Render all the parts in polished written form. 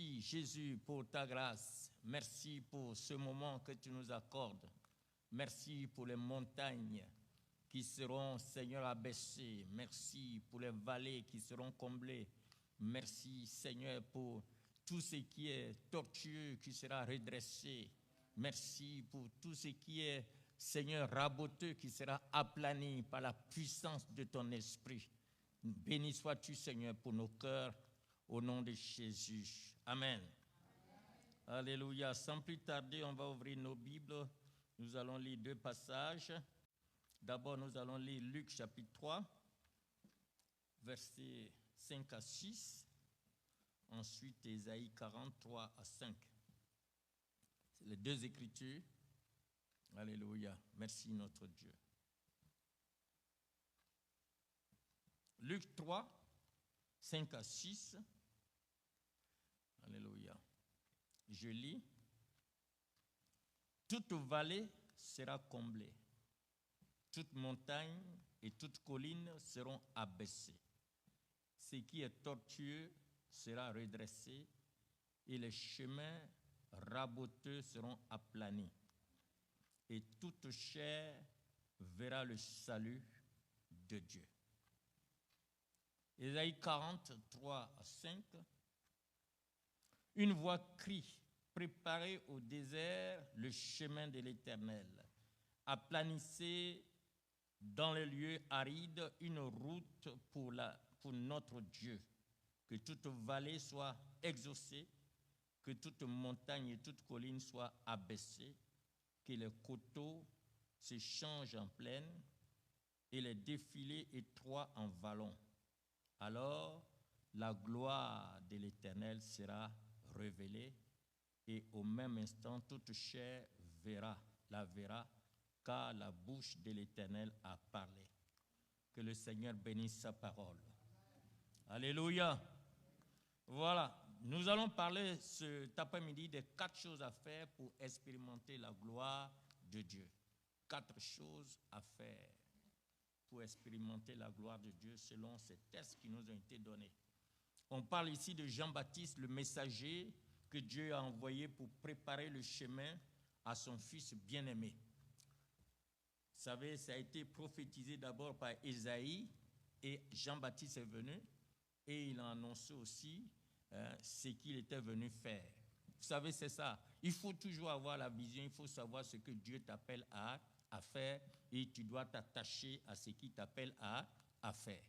Merci Jésus pour ta grâce. Merci pour ce moment que tu nous accordes. Merci pour les montagnes qui seront, Seigneur, abaissées. Merci pour les vallées qui seront comblées. Merci, Seigneur, pour tout ce qui est tortueux qui sera redressé. Merci pour tout ce qui est, Seigneur, raboteux qui sera aplani par la puissance de ton esprit. Béni sois-tu, Seigneur, pour nos cœurs, au nom de Jésus. Amen. Alléluia. Sans plus tarder, on va ouvrir nos Bibles. Nous allons lire deux passages. D'abord, nous allons lire Luc chapitre 3, versets 5 à 6. Ensuite, Ésaïe 43 à 5. C'est les deux Écritures. Alléluia. Merci notre Dieu. Luc 3, 5 à 6. Alléluia. Je lis. Toute vallée sera comblée. Toute montagne et toute colline seront abaissées. Ce qui est tortueux sera redressé et les chemins raboteux seront aplanis. Et toute chair verra le salut de Dieu. Ésaïe 43 à 5. Une voix crie, préparez au désert le chemin de l'Éternel. Aplanissez dans les lieux arides une route pour notre Dieu. Que toute vallée soit exaucée, que toute montagne et toute colline soient abaissées, que les coteaux se changent en plaine et les défilés étroits en vallons. Alors, la gloire de l'Éternel sera révélée et au même instant, toute chair la verra, car la bouche de l'Éternel a parlé. Que le Seigneur bénisse sa parole. Alléluia. Voilà, nous allons parler cet après-midi de 4 choses à faire pour expérimenter la gloire de Dieu. 4 choses à faire pour expérimenter la gloire de Dieu selon ces tests qui nous ont été donnés. On parle ici de Jean-Baptiste, le messager que Dieu a envoyé pour préparer le chemin à son fils bien-aimé. Vous savez, ça a été prophétisé d'abord par Ésaïe et Jean-Baptiste est venu et il a annoncé aussi ce qu'il était venu faire. Vous savez, c'est ça. Il faut toujours avoir la vision, il faut savoir ce que Dieu t'appelle à faire et tu dois t'attacher à ce qu'il t'appelle à faire.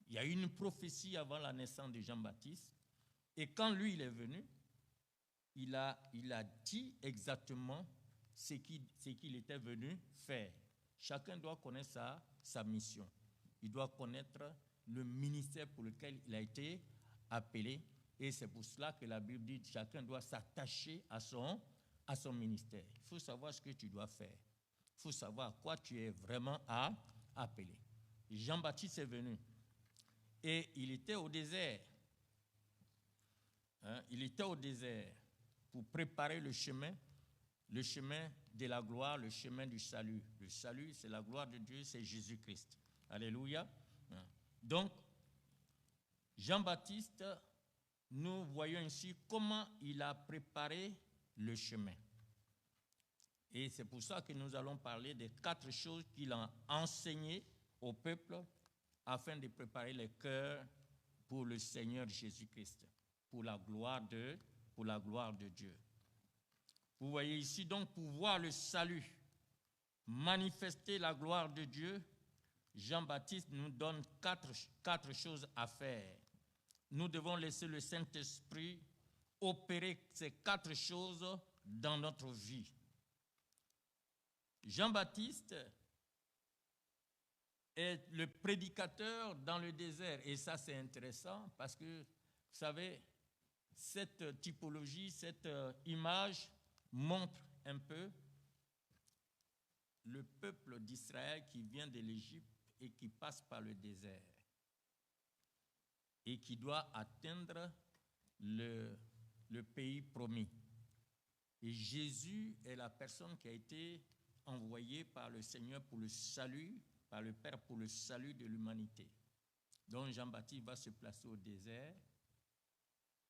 Il y a eu une prophétie avant la naissance de Jean-Baptiste et quand lui il est venu, il a dit exactement ce qu'il était venu faire. Chacun doit connaître sa mission. Il doit connaître le ministère pour lequel il a été appelé. Et c'est pour cela que la Bible dit que chacun doit s'attacher à son ministère. Il faut savoir ce que tu dois faire. Il faut savoir à quoi tu es vraiment appelé. Jean-Baptiste est venu et il était au désert. Il était au désert pour préparer le chemin de la gloire, le chemin du salut. Le salut, c'est la gloire de Dieu, c'est Jésus-Christ. Alléluia. Donc, Jean-Baptiste, nous voyons ici comment il a préparé le chemin. Et c'est pour ça que nous allons parler des 4 choses qu'il a enseignées au peuple afin de préparer les cœurs pour le Seigneur Jésus-Christ, pour la gloire de Dieu. Vous voyez ici donc pour voir le salut, manifester la gloire de Dieu, Jean-Baptiste nous donne 4 choses à faire. Nous devons laisser le Saint-Esprit opérer ces 4 choses dans notre vie. Jean-Baptiste est le prédicateur dans le désert. Et ça, c'est intéressant parce que, vous savez, cette typologie, cette image montre un peu le peuple d'Israël qui vient de l'Égypte et qui passe par le désert et qui doit atteindre le pays promis. Et Jésus est la personne qui a été envoyée par le Seigneur pour le salut, par le Père pour le salut de l'humanité. Donc Jean-Baptiste va se placer au désert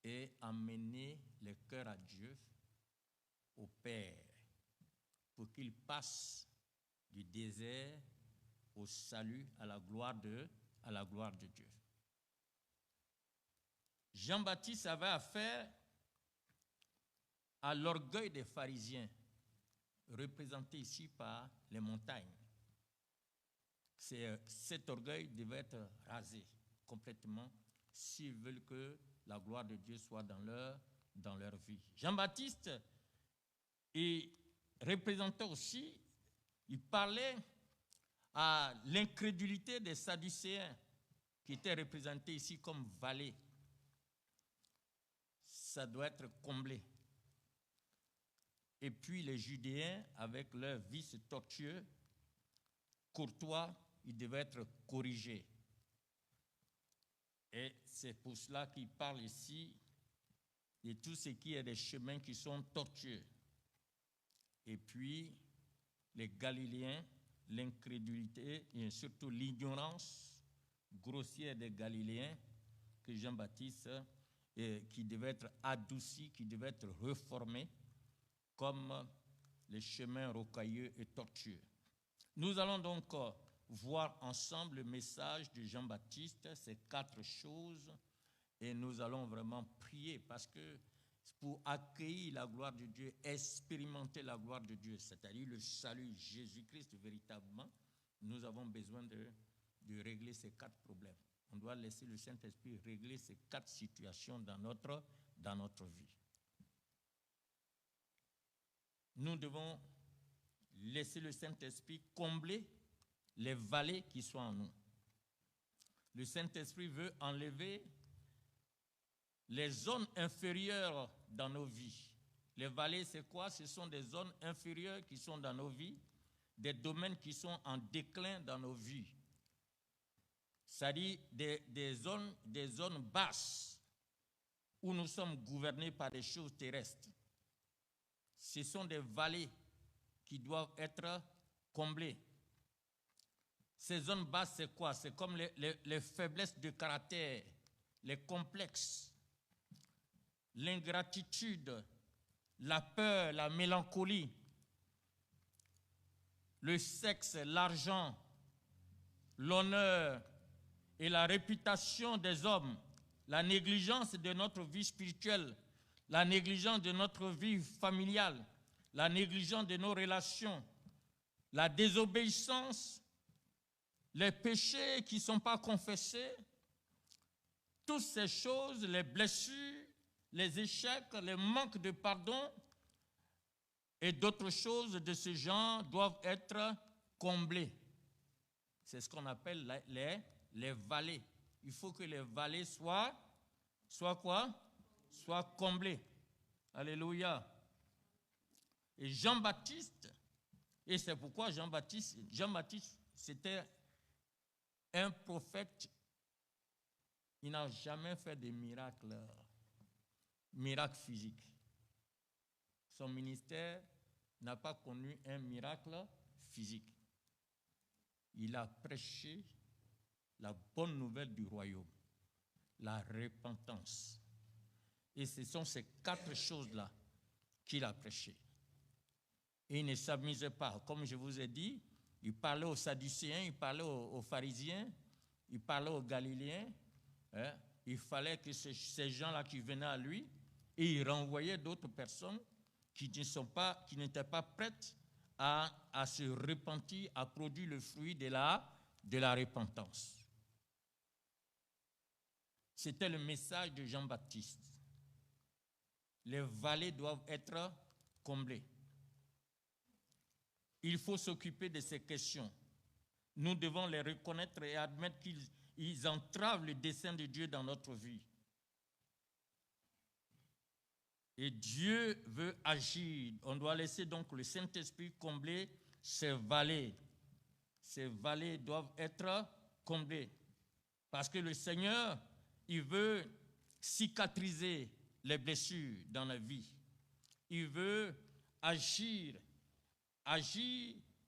et amener les cœurs à Dieu, au Père, pour qu'ils passent du désert au salut, à la gloire de Dieu. Jean-Baptiste avait affaire à l'orgueil des pharisiens, représenté ici par les montagnes. Cet orgueil devait être rasé complètement s'ils veulent que la gloire de Dieu soit dans leur vie. Jean-Baptiste représentait aussi, il parlait à l'incrédulité des Sadducéens qui étaient représentés ici comme vallées. Ça doit être comblé. Et puis les Judéens, avec leur vice tortueux, courtois, ils devaient être corrigés. Et c'est pour cela qu'il parle ici de tout ce qui est des chemins qui sont tortueux. Et puis, les Galiléens, l'incrédulité et surtout l'ignorance grossière des Galiléens que Jean-Baptiste, qui devait être adouci, qui devait être reformé, comme les chemins rocailleux et tortueux. Nous allons donc voir ensemble le message de Jean-Baptiste, ces 4 choses, et nous allons vraiment prier parce que pour accueillir la gloire de Dieu, expérimenter la gloire de Dieu, c'est-à-dire le salut Jésus-Christ véritablement, nous avons besoin de régler ces 4 problèmes. On doit laisser le Saint-Esprit régler ces 4 situations dans notre vie. Nous devons laisser le Saint-Esprit combler les vallées qui sont en nous. Le Saint-Esprit veut enlever les zones inférieures dans nos vies. Les vallées, c'est quoi? Ce sont des zones inférieures qui sont dans nos vies, des domaines qui sont en déclin dans nos vies. C'est-à-dire des zones basses où nous sommes gouvernés par des choses terrestres. Ce sont des vallées qui doivent être comblées. Ces zones basses, c'est quoi? C'est comme les faiblesses de caractère, les complexes, l'ingratitude, la peur, la mélancolie, le sexe, l'argent, l'honneur et la réputation des hommes, la négligence de notre vie spirituelle, la négligence de notre vie familiale, la négligence de nos relations, la désobéissance, les péchés qui ne sont pas confessés, toutes ces choses, les blessures, les échecs, les manques de pardon et d'autres choses de ce genre doivent être comblées. C'est ce qu'on appelle les vallées. Il faut que les vallées soient quoi? Soient comblées. Alléluia. Et Jean-Baptiste, et c'est pourquoi Jean-Baptiste, c'était un prophète. Il n'a jamais fait de miracle physique. Son ministère n'a pas connu un miracle physique. Il a prêché la bonne nouvelle du royaume, la repentance. Et ce sont ces 4 choses-là qu'il a prêchées. Et il ne s'amusait pas. Comme je vous ai dit, il parlait aux Sadducéens, il parlait aux pharisiens, il parlait aux Galiléens. Il fallait que ces gens-là qui venaient à lui, et il renvoyait d'autres personnes qui n'étaient pas prêtes à se repentir, à produire le fruit de la repentance. C'était le message de Jean-Baptiste. Les vallées doivent être comblées. Il faut s'occuper de ces questions. Nous devons les reconnaître et admettre qu'ils entravent le dessein de Dieu dans notre vie. Et Dieu veut agir. On doit laisser donc le Saint-Esprit combler ces vallées. Ces vallées doivent être comblées. Parce que le Seigneur, il veut cicatriser les blessures dans la vie. Il veut agir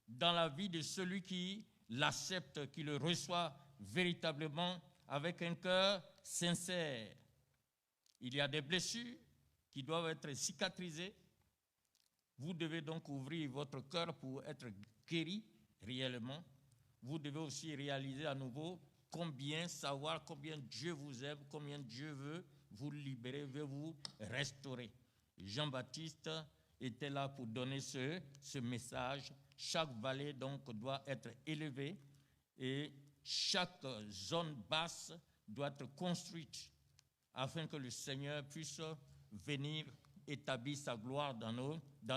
dans la vie de celui qui l'accepte, qui le reçoit véritablement avec un cœur sincère. Il y a des blessures qui doivent être cicatrisées. Vous devez donc ouvrir votre cœur pour être guéri réellement. Vous devez aussi réaliser à nouveau savoir combien Dieu vous aime, combien Dieu veut vous libérer, veut vous restaurer. Jean-Baptiste était là pour donner ce message. Chaque vallée donc doit être élevée et chaque zone basse doit être construite afin que le Seigneur puisse venir établir sa gloire dans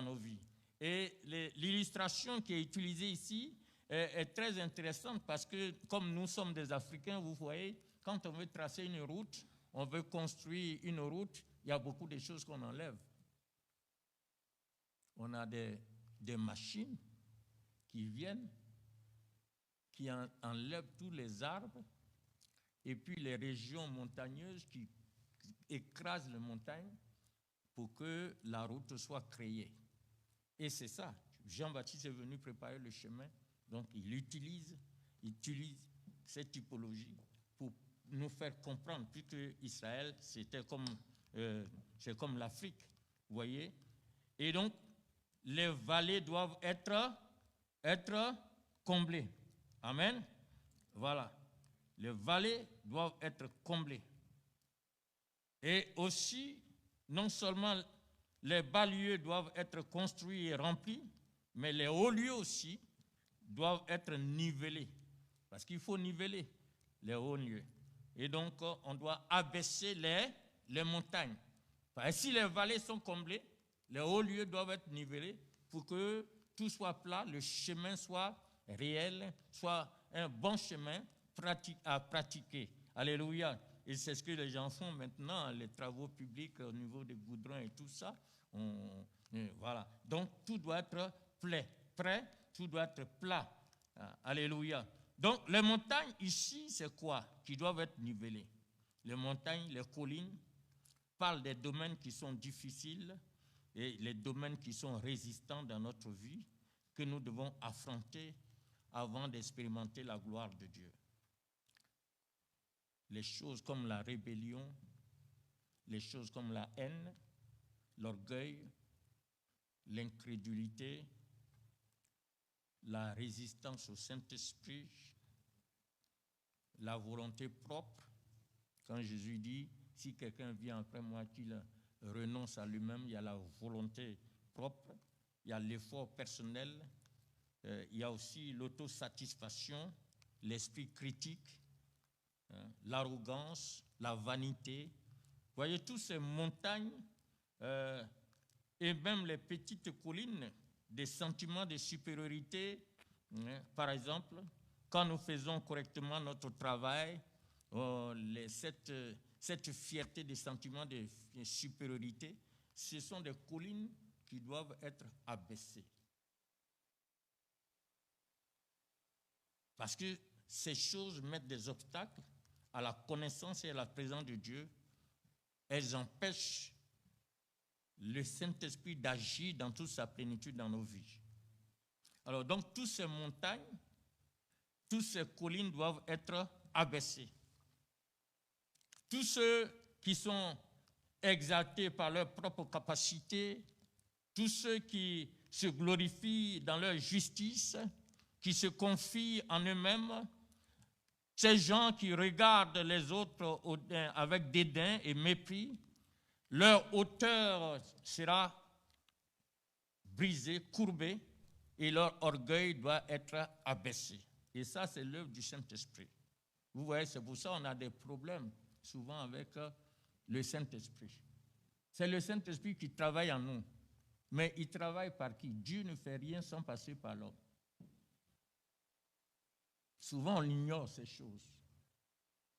nos vies. Et l'illustration qui est utilisée ici est très intéressante parce que comme nous sommes des Africains, vous voyez, quand on veut tracer une route, on veut construire une route, il y a beaucoup de choses qu'on enlève. On a des machines qui viennent, qui enlèvent tous les arbres, et puis les régions montagneuses qui écrasent les montagnes pour que la route soit créée. Et c'est ça. Jean-Baptiste est venu préparer le chemin, donc il utilise cette typologie pour nous faire comprendre, puisque Israël, c'est comme l'Afrique, vous voyez. Et donc, les vallées doivent être comblées. Amen. Voilà. Les vallées doivent être comblées. Et aussi, non seulement les bas lieux doivent être construits et remplis, mais les hauts lieux aussi doivent être nivelés. Parce qu'il faut niveler les hauts lieux. Et donc, on doit abaisser les montagnes. Parce que si les vallées sont comblées, les hauts lieux doivent être nivelés pour que tout soit plat, le chemin soit réel, soit un bon chemin à pratiquer. Alléluia. Et c'est ce que les gens font maintenant, les travaux publics au niveau des goudrons et tout ça. Voilà. Donc, tout doit être prêt, tout doit être plat. Alléluia. Donc, les montagnes ici, c'est quoi? Qui doivent être nivelées. Les montagnes, les collines, parlent des domaines qui sont difficiles et les domaines qui sont résistants dans notre vie, que nous devons affronter avant d'expérimenter la gloire de Dieu. Les choses comme la rébellion, les choses comme la haine, l'orgueil, l'incrédulité, la résistance au Saint-Esprit, la volonté propre. Quand Jésus dit, si quelqu'un vient après moi, qu'il renonce à lui-même, il y a la volonté propre, il y a l'effort personnel, il y a aussi l'autosatisfaction, l'esprit critique, l'arrogance, la vanité. Vous voyez, toutes ces montagnes et même les petites collines, des sentiments de supériorité. Par exemple, quand nous faisons correctement notre travail, cette fierté des sentiments de supériorité, ce sont des collines qui doivent être abaissées. Parce que ces choses mettent des obstacles à la connaissance et à la présence de Dieu. Elles empêchent le Saint-Esprit d'agir dans toute sa plénitude dans nos vies. Alors donc, toutes ces montagnes, toutes ces collines doivent être abaissées. Tous ceux qui sont exaltés par leur propre capacité, tous ceux qui se glorifient dans leur justice, qui se confient en eux-mêmes, ces gens qui regardent les autres avec dédain et mépris, leur hauteur sera brisée, courbée, et leur orgueil doit être abaissé. Et ça, c'est l'œuvre du Saint-Esprit. Vous voyez, c'est pour ça qu'on a des problèmes souvent avec le Saint-Esprit. C'est le Saint-Esprit qui travaille en nous. Mais il travaille par qui? Dieu ne fait rien sans passer par l'homme. Souvent, on ignore ces choses.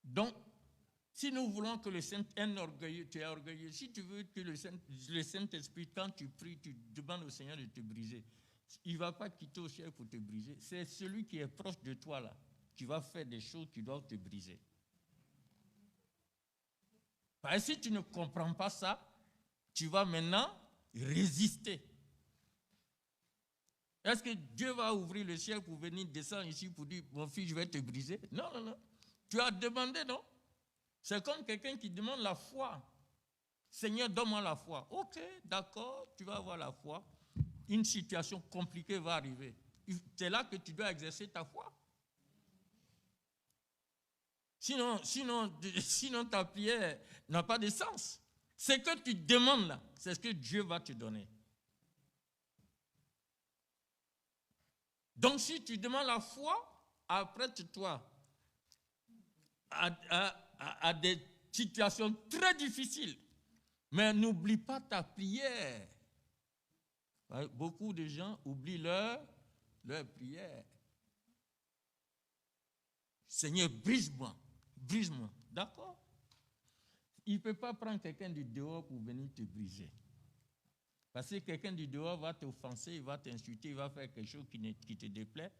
Donc, si nous voulons que le Saint-Esprit orgueilleux, tu es orgueilleux, si tu veux que le Saint-Esprit, quand tu pries, tu demandes au Seigneur de te briser, il ne va pas quitter au ciel pour te briser. C'est celui qui est proche de toi là, qui va faire des choses qui doivent te briser. Parce que si tu ne comprends pas ça, tu vas maintenant résister. Est-ce que Dieu va ouvrir le ciel pour venir descendre ici pour dire, mon fils, je vais te briser? Non, non, non. Tu as demandé, non? C'est comme quelqu'un qui demande la foi Seigneur, donne-moi la foi. Ok, d'accord, tu vas avoir la foi. Une situation compliquée va arriver. C'est là que tu dois exercer ta foi. Sinon ta prière n'a pas de sens. Ce que tu demandes là, c'est ce que Dieu va te donner. Donc si tu demandes la foi, apprête-toi à des situations très difficiles. Mais n'oublie pas ta prière. Beaucoup de gens oublient leur prière. Seigneur, brise-moi. Brise-moi. D'accord? Il ne peut pas prendre quelqu'un du dehors pour venir te briser. Parce que quelqu'un du dehors va t'offenser, il va t'insulter, il va faire quelque chose qui te déplaît.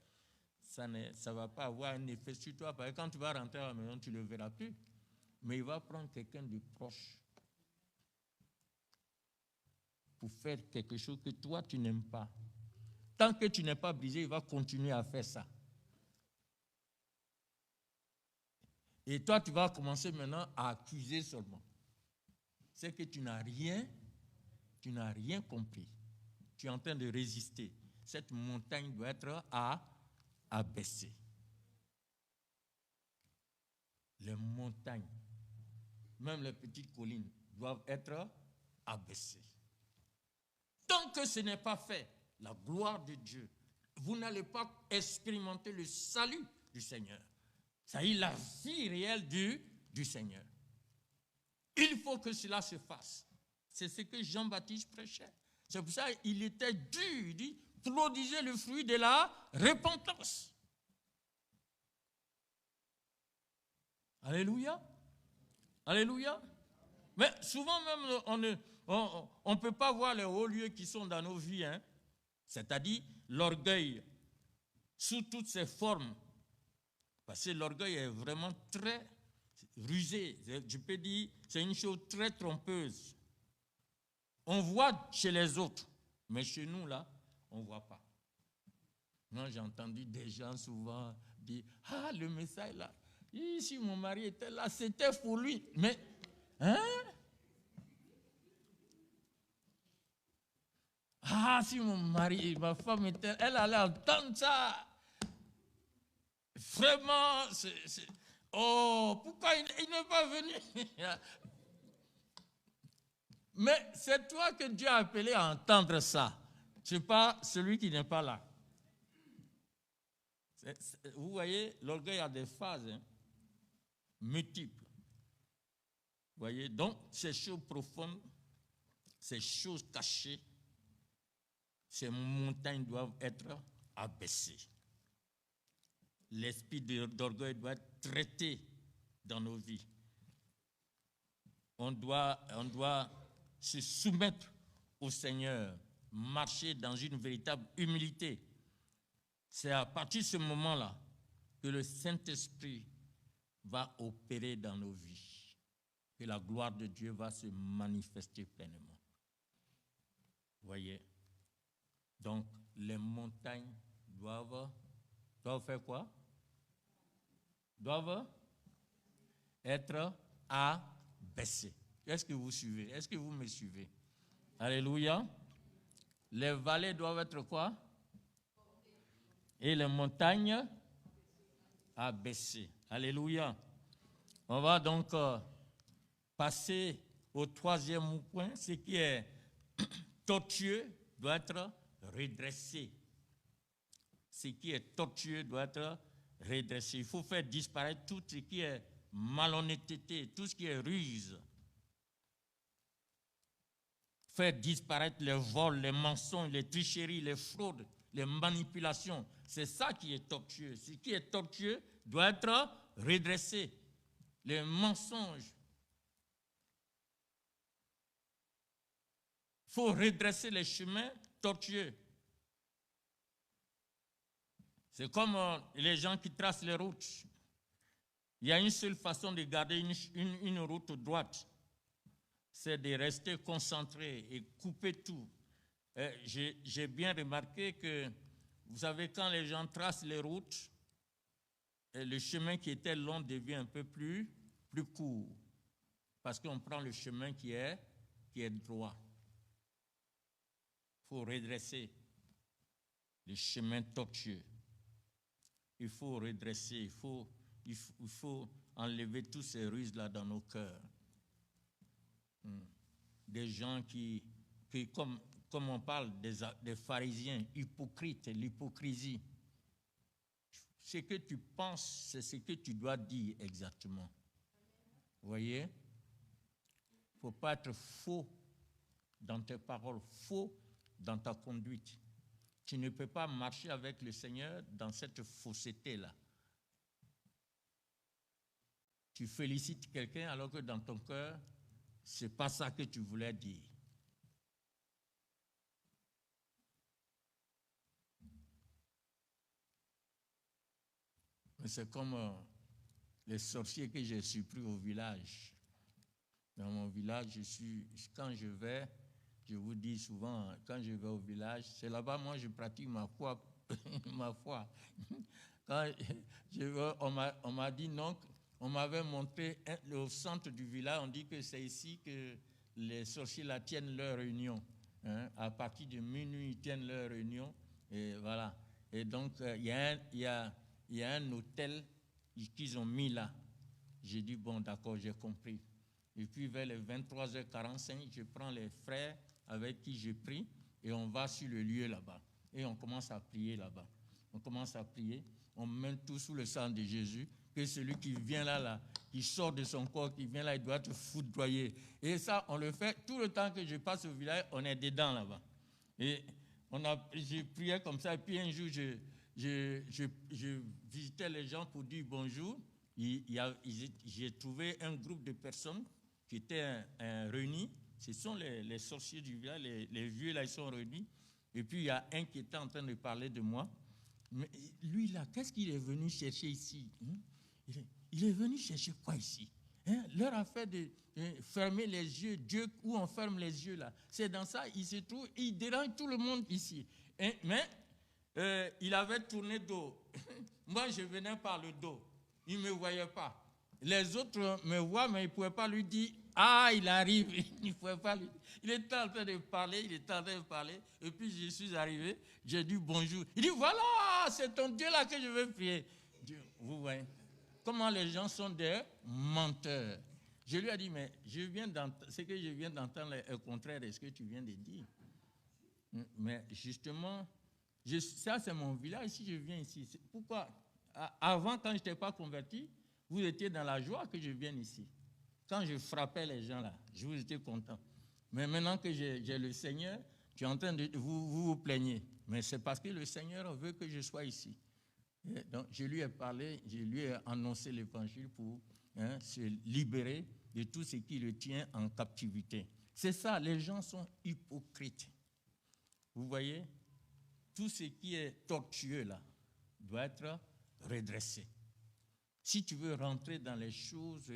Ça ne va pas avoir un effet sur toi. Parce que quand tu vas rentrer à la maison, tu ne le verras plus. Mais il va prendre quelqu'un de proche pour faire quelque chose que toi, tu n'aimes pas. Tant que tu n'es pas brisé, il va continuer à faire ça. Et toi, tu vas commencer maintenant à accuser seulement. C'est que tu n'as rien compris. Tu es en train de résister. Cette montagne doit être abaissée. Les montagnes, même les petites collines, doivent être abaissées. Tant que ce n'est pas fait, la gloire de Dieu, vous n'allez pas expérimenter le salut du Seigneur. Ça y est, la vie réelle du Seigneur. Il faut que cela se fasse. C'est ce que Jean-Baptiste prêchait. C'est pour ça qu'il était dur. Il dit, produisez le fruit de la repentance. Alléluia. Alléluia. Mais souvent même, on ne peut pas voir les hauts lieux qui sont dans nos vies. Hein. C'est-à-dire l'orgueil sous toutes ses formes. Parce que l'orgueil est vraiment très rusé. Je peux dire, c'est une chose très trompeuse. On voit chez les autres, mais chez nous, là, on ne voit pas. Moi, j'ai entendu des gens souvent dire, ah, le message là, si mon mari était là, c'était pour lui. Mais, hein? Ah, si mon mari, ma femme était, elle allait entendre ça. Vraiment, oh, pourquoi il n'est pas venu? Mais c'est toi que Dieu a appelé à entendre ça. Ce n'est pas celui qui n'est pas là. Vous voyez, l'orgueil a des phases multiples. Vous voyez, donc ces choses profondes, ces choses cachées, ces montagnes doivent être abaissées. L'esprit d'orgueil doit être traité dans nos vies. On doit se soumettre au Seigneur, marcher dans une véritable humilité. C'est à partir de ce moment-là que le Saint-Esprit va opérer dans nos vies, que la gloire de Dieu va se manifester pleinement. Vous voyez? Donc, les montagnes doivent faire quoi? Doivent être abaissées. Est-ce que vous suivez? Est-ce que vous me suivez? Alléluia. Les vallées doivent être quoi? Et les montagnes abaissées. Alléluia. On va donc passer au troisième point. Ce qui est tortueux doit être redressé. Ce qui est tortueux doit être redressé. Il faut faire disparaître tout ce qui est malhonnêteté, tout ce qui est ruse. Faire disparaître les vols, les mensonges, les tricheries, les fraudes, les manipulations. C'est ça qui est tortueux. Ce qui est tortueux doit être redressé. Les mensonges. Il faut redresser les chemins tortueux. C'est comme les gens qui tracent les routes. Il y a une seule façon de garder une route droite. C'est de rester concentré et couper tout. J'ai bien remarqué que, vous savez, quand les gens tracent les routes, le chemin qui était long devient un peu plus court. Parce qu'on prend le chemin qui est qui est droit. Il faut redresser les chemins tortueux. Il faut redresser, il faut enlever tous ces ruses-là dans nos cœurs. Des gens qui comme on parle des pharisiens, hypocrites, l'hypocrisie. Ce que tu penses, c'est ce que tu dois dire exactement. Vous voyez? Il ne faut pas être faux dans tes paroles, faux dans ta conduite. Tu ne peux pas marcher avec le Seigneur dans cette fausseté-là. Tu félicites quelqu'un alors que dans ton cœur, ce n'est pas ça que tu voulais dire. Mais c'est comme les sorciers que j'ai surpris au village. Dans mon village, quand je vais, je vous dis souvent, quand je vais au village, c'est là-bas, moi, je pratique ma foi. ma foi. Quand je vais, on m'a dit non, on m'avait montré au centre du village, on dit que c'est ici que les sorciers là tiennent leur réunion. Hein, à partir de minuit, ils tiennent leur réunion. Et voilà. Et donc, il y a un hôtel qu'ils ont mis là. J'ai dit, bon, d'accord, j'ai compris. Et puis, vers les 23h45, je prends les frères avec qui je prie et on va sur le lieu là-bas. Et on commence à prier là-bas. On commence à prier. On met tout sous le sang de Jésus. Que celui qui vient là, qui sort de son corps, qui vient là, il doit être foudroyé. Et ça, on le fait tout le temps que je passe au village, on est dedans là-bas. Et j'ai prié comme ça. Et puis un jour, je visitais les gens pour dire bonjour. J'ai trouvé un groupe de personnes qui étaient réunis. Ce sont les sorciers du village, les vieux là, ils sont réunis. Et puis il y a un qui était en train de parler de moi. Mais lui là, qu'est-ce qu'il est venu chercher ici? Il est venu chercher quoi ici? Leur affaire de fermer les yeux, Dieu, où on ferme les yeux là, c'est dans ça, il se trouve, il dérange tout le monde ici. Mais il avait tourné dos. Moi, je venais par le dos. Il ne me voyait pas. Les autres me voient, mais ils ne pouvaient pas lui dire « Ah, il arrive !» Il ne pouvait pas lui dire. Il était en train de parler, et puis je suis arrivé, j'ai dit bonjour. Il dit « Voilà, c'est ton Dieu là que je veux prier. » Vous voyez comment les gens sont des menteurs. Je lui ai dit « Mais ce que je viens d'entendre est au contraire de ce que tu viens de dire. » Mais justement, ça c'est mon village, si je viens ici. Pourquoi? Avant, quand je n'étais pas converti, vous étiez dans la joie que je vienne ici. Quand je frappais les gens là, je vous étais content. Mais maintenant que j'ai le Seigneur, tu es en train de vous plaignez. Mais c'est parce que le Seigneur veut que je sois ici. Et donc, je lui ai parlé, je lui ai annoncé l'évangile pour se libérer de tout ce qui le tient en captivité. C'est ça, les gens sont hypocrites. Vous voyez, tout ce qui est tortueux là doit être redressé. Si tu veux rentrer dans les choses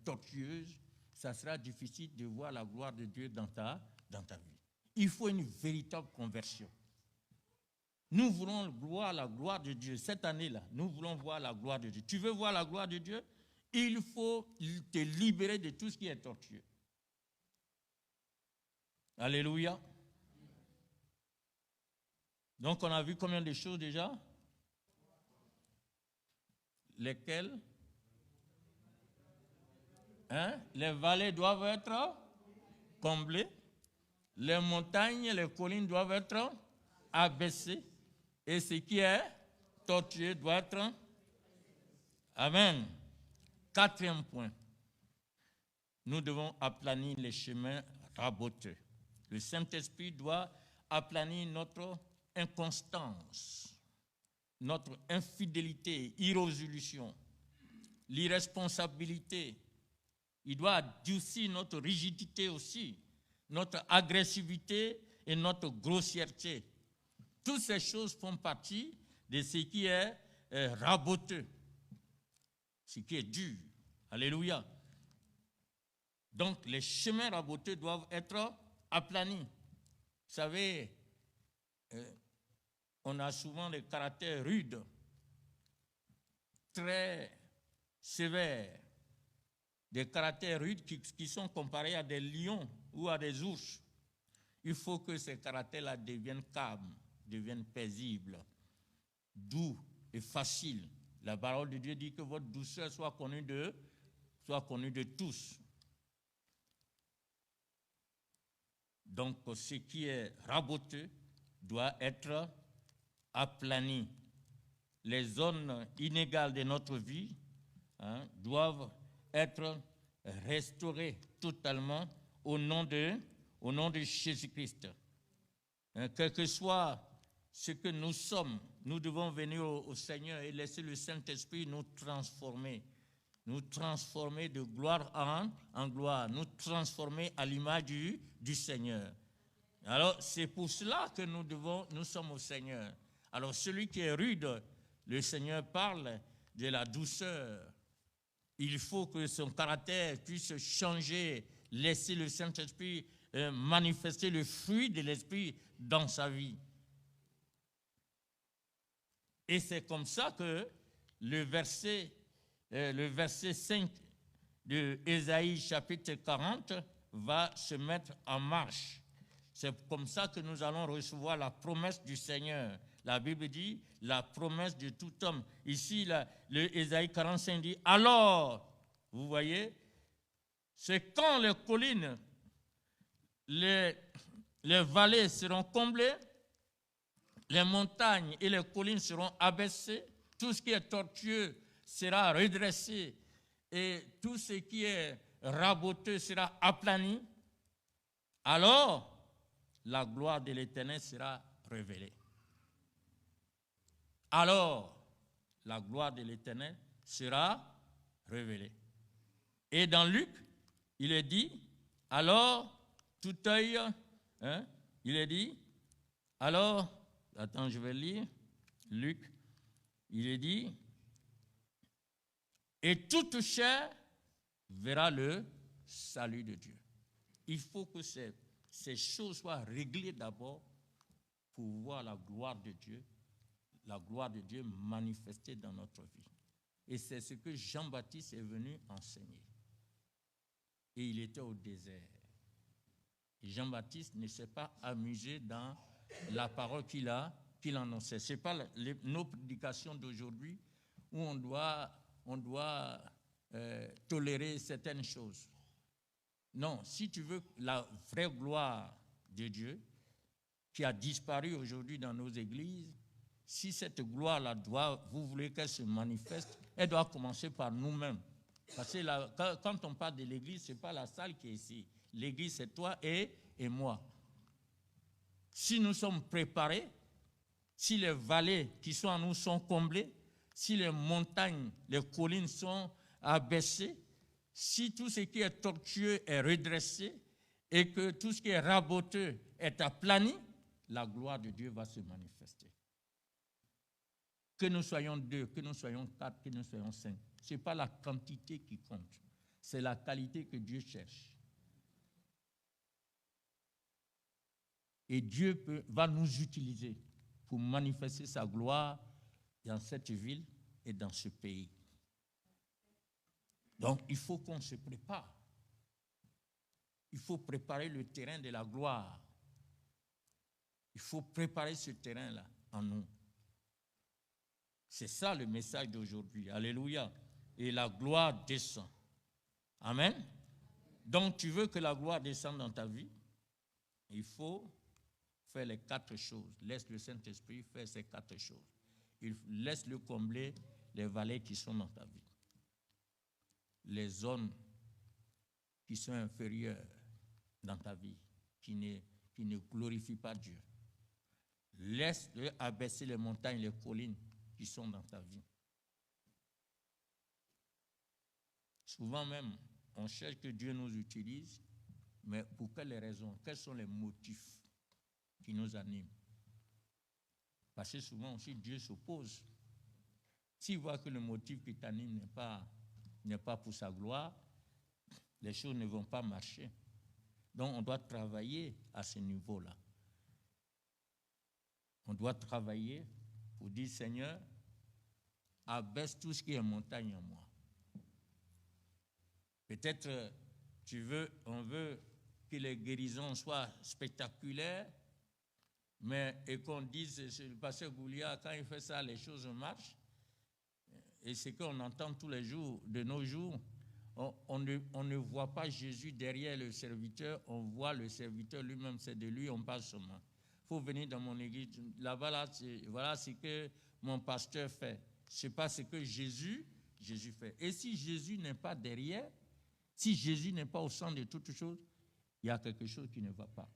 tortueuses, ça sera difficile de voir la gloire de Dieu dans ta vie. Il faut une véritable conversion. Nous voulons voir la gloire de Dieu. Cette année-là, nous voulons voir la gloire de Dieu. Tu veux voir la gloire de Dieu? Il faut te libérer de tout ce qui est tortueux. Alléluia. Donc, on a vu combien de choses déjà? Lesquelles? Les vallées doivent être comblées. Les montagnes, les collines doivent être abaissées. Et ce qui est tortueux doit être... Amen. 4e point. Nous devons aplanir les chemins raboteux. Le Saint-Esprit doit aplanir notre inconstance, notre infidélité, irrésolution, l'irresponsabilité. Il doit adoucir notre rigidité aussi, notre agressivité et notre grossièreté. Toutes ces choses font partie de ce qui est raboteux, ce qui est dur. Alléluia. Donc, les chemins raboteux doivent être aplanis. Vous savez, on a souvent des caractères rudes, très sévères, des caractères rudes qui sont comparés à des lions ou à des ours. Il faut que ces caractères-là deviennent calmes, deviennent paisibles, doux et faciles. La parole de Dieu dit que votre douceur soit connue de tous. Donc, ce qui est raboteux doit être aplani. Les zones inégales de notre vie doivent être restaurées totalement au nom de Jésus-Christ. Quel que soit ce que nous sommes, nous devons venir au Seigneur et laisser le Saint-Esprit nous transformer de gloire en gloire, nous transformer à l'image du Seigneur. Alors, c'est pour cela que nous sommes au Seigneur. Alors, celui qui est rude, le Seigneur parle de la douceur. Il faut que son caractère puisse changer, laisser le Saint-Esprit manifester le fruit de l'Esprit dans sa vie. Et c'est comme ça que le verset 5 de Ésaïe chapitre 40 va se mettre en marche. C'est comme ça que nous allons recevoir la promesse du Seigneur. La Bible dit la promesse de tout homme. Ici, le Ésaïe 45 dit, alors, vous voyez, c'est quand les collines, les vallées seront comblées, les montagnes et les collines seront abaissées, tout ce qui est tortueux sera redressé et tout ce qui est raboteux sera aplani, alors la gloire de l'Éternel sera révélée. Alors, la gloire de l'Éternel sera révélée. Et dans Luc, il est dit, alors, tout œil, il est dit, alors, attends, je vais lire, Luc, il est dit, et toute chair verra le salut de Dieu. Il faut que ces choses soient réglées d'abord pour voir la gloire de Dieu manifestée dans notre vie. Et c'est ce que Jean-Baptiste est venu enseigner. Et il était au désert. Et Jean-Baptiste ne s'est pas amusé dans la parole qu'il annonçait. Ce n'est pas nos prédications d'aujourd'hui où on doit tolérer certaines choses. Non, si tu veux la vraie gloire de Dieu qui a disparu aujourd'hui dans nos églises, si cette gloire-là vous voulez qu'elle se manifeste, elle doit commencer par nous-mêmes. Parce que quand on parle de l'église, ce n'est pas la salle qui est ici. L'église, c'est toi et moi. Si nous sommes préparés, si les vallées qui sont en nous sont comblées, si les montagnes, les collines sont abaissées, si tout ce qui est tortueux est redressé et que tout ce qui est raboteux est aplani, la gloire de Dieu va se manifester. Que nous soyons 2, que nous soyons 4, que nous soyons 5, ce n'est pas la quantité qui compte, c'est la qualité que Dieu cherche. Et Dieu va nous utiliser pour manifester sa gloire dans cette ville et dans ce pays. Donc, il faut qu'on se prépare. Il faut préparer le terrain de la gloire. Il faut préparer ce terrain-là en nous. C'est ça le message d'aujourd'hui. Alléluia. Et la gloire descend. Amen. Donc, tu veux que la gloire descende dans ta vie? Il faut faire les 4 choses. Laisse le Saint-Esprit faire ces 4 choses. Laisse-le combler les vallées qui sont dans ta vie. Les zones qui sont inférieures dans ta vie, qui ne glorifient pas Dieu. Laisse-le abaisser les montagnes, les collines qui sont dans ta vie. Souvent même, on cherche que Dieu nous utilise, mais pour quelles raisons? Quels sont les motifs qui nous animent? Parce que souvent aussi, Dieu s'oppose. S'il voit que le motif qui t'anime n'est pas pour sa gloire, les choses ne vont pas marcher. Donc, on doit travailler à ce niveau-là. On doit travailler pour dire, Seigneur, abaisse tout ce qui est montagne en moi. Peut-être on veut que les guérisons soient spectaculaires, et qu'on dise, le pasteur Goulia, quand il fait ça, les choses marchent. Et c'est qu'on entend tous les jours, de nos jours, on ne voit pas Jésus derrière le serviteur, on voit le serviteur lui-même, c'est de lui, on parle seulement. Il faut venir dans mon église, là-bas, voilà ce que mon pasteur fait. Ce n'est pas ce que Jésus fait. Et si Jésus n'est pas derrière, si Jésus n'est pas au centre de toutes choses, il y a quelque chose qui ne va pas.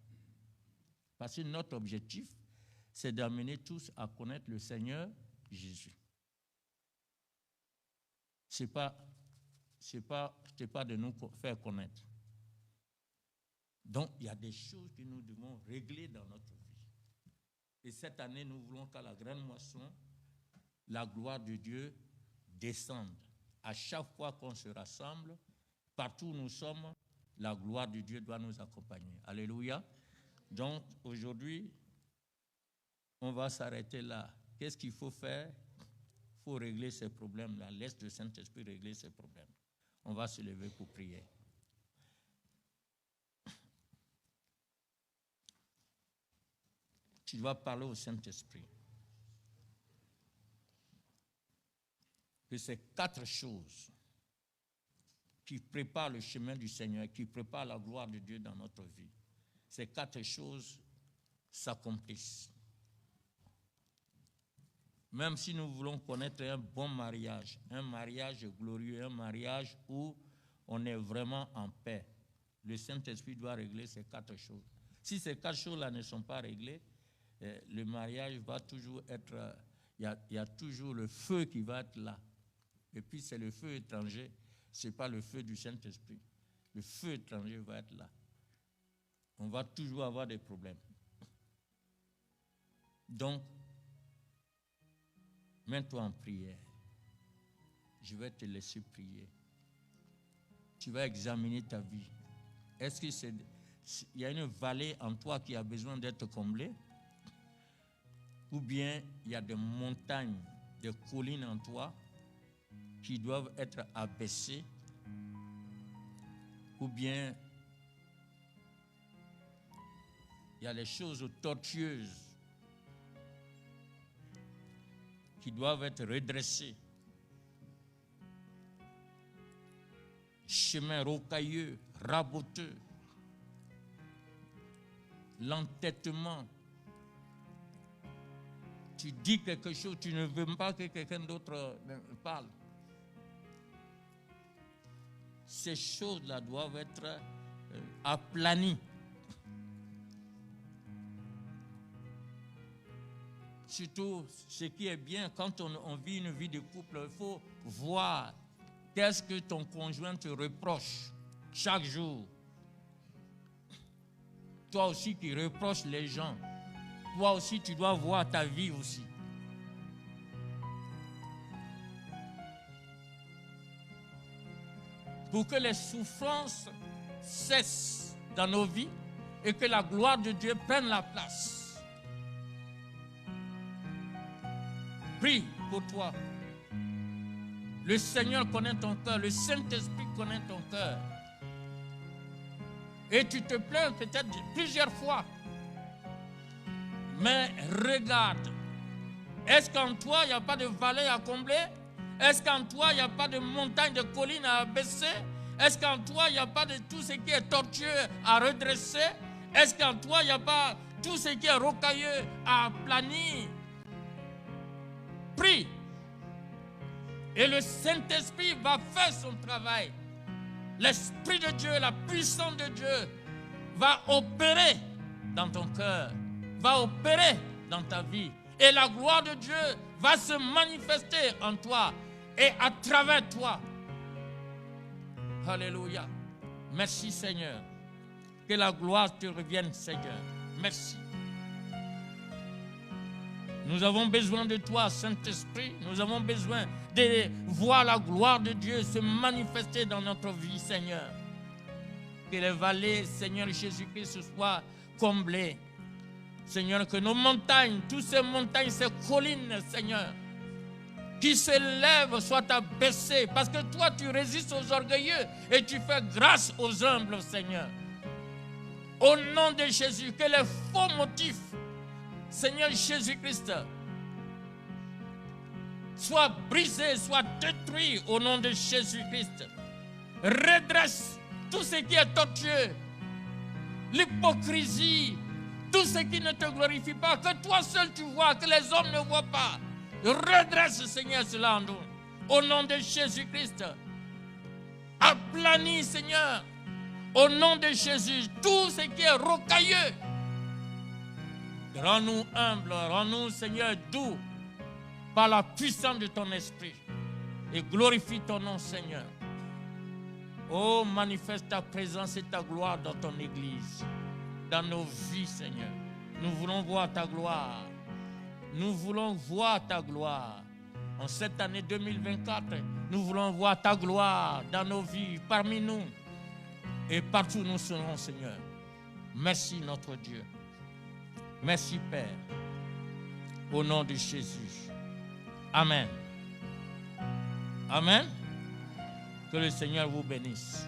Parce que notre objectif, c'est d'amener tous à connaître le Seigneur Jésus. Ce n'est pas de nous faire connaître. Donc, il y a des choses que nous devons régler dans notre vie. Et cette année, nous voulons qu'à la grande moisson, la gloire de Dieu descende. À chaque fois qu'on se rassemble, partout où nous sommes, la gloire de Dieu doit nous accompagner. Alléluia. Donc, aujourd'hui, on va s'arrêter là. Qu'est-ce qu'il faut faire? Il faut régler ces problèmes-là. Laisse le Saint-Esprit régler ces problèmes. On va se lever pour prier. Tu dois parler au Saint-Esprit. Que ces 4 choses qui préparent le chemin du Seigneur, qui préparent la gloire de Dieu dans notre vie, ces 4 choses s'accomplissent. Même si nous voulons connaître un bon mariage, un mariage glorieux, un mariage où on est vraiment en paix, le Saint-Esprit doit régler ces 4 choses. Si ces 4 choses-là ne sont pas réglées, le mariage va toujours être... Il y a toujours le feu qui va être là. Et puis c'est le feu étranger, ce n'est pas le feu du Saint-Esprit. Le feu étranger va être là. On va toujours avoir des problèmes. Donc, mets-toi en prière. Je vais te laisser prier. Tu vas examiner ta vie. Est-ce qu'il y a une vallée en toi qui a besoin d'être comblée? Ou bien il y a des montagnes, des collines en toi qui doivent être abaissées? Ou bien il y a les choses tortueuses qui doivent être redressées. Chemin rocailleux, raboteux, l'entêtement. Tu dis quelque chose, tu ne veux pas que quelqu'un d'autre parle. Ces choses-là doivent être aplanies. Surtout, ce qui est bien, quand on vit une vie de couple, il faut voir qu'est-ce que ton conjoint te reproche chaque jour. Toi aussi qui reproches les gens, toi aussi tu dois voir ta vie aussi. Pour que les souffrances cessent dans nos vies et que la gloire de Dieu prenne la place. Prie pour toi. Le Seigneur connaît ton cœur, le Saint-Esprit connaît ton cœur. Et tu te plains peut-être plusieurs fois. Mais regarde, est-ce qu'en toi, il n'y a pas de vallée à combler? Est-ce qu'en toi, il n'y a pas de montagne, de collines à abaisser? Est-ce qu'en toi, il n'y a pas de tout ce qui est tortueux à redresser? Est-ce qu'en toi, il n'y a pas tout ce qui est rocailleux à aplanir? Prie. Et le Saint-Esprit va faire son travail. L'Esprit de Dieu, la puissance de Dieu va opérer dans ton cœur, va opérer dans ta vie. Et la gloire de Dieu va se manifester en toi et à travers toi. Alléluia. Merci Seigneur. Que la gloire te revienne Seigneur. Merci. Nous avons besoin de toi, Saint-Esprit. Nous avons besoin de voir la gloire de Dieu se manifester dans notre vie, Seigneur. Que les vallées, Seigneur Jésus-Christ, soient comblées. Seigneur, que nos montagnes, toutes ces montagnes, ces collines, Seigneur, qui s'élève soit abaissé, parce que toi tu résistes aux orgueilleux et tu fais grâce aux humbles, Seigneur. Au nom de Jésus, que les faux motifs, Seigneur Jésus-Christ, soient brisés, soient détruits au nom de Jésus-Christ. Redresse tout ce qui est tortueux, l'hypocrisie, tout ce qui ne te glorifie pas, que toi seul tu vois, que les hommes ne voient pas. Redresse, Seigneur, cela en nous. Au nom de Jésus-Christ. Aplanis, Seigneur, au nom de Jésus, tout ce qui est rocailleux. Rends-nous humbles, rends-nous, Seigneur, doux, par la puissance de ton esprit. Et glorifie ton nom, Seigneur. Oh, manifeste ta présence et ta gloire dans ton Église, dans nos vies, Seigneur. Nous voulons voir ta gloire. Nous voulons voir ta gloire. En cette année 2024, nous voulons voir ta gloire dans nos vies, parmi nous. Et partout nous serons, Seigneur. Merci, notre Dieu. Merci, Père. Au nom de Jésus. Amen. Amen. Que le Seigneur vous bénisse.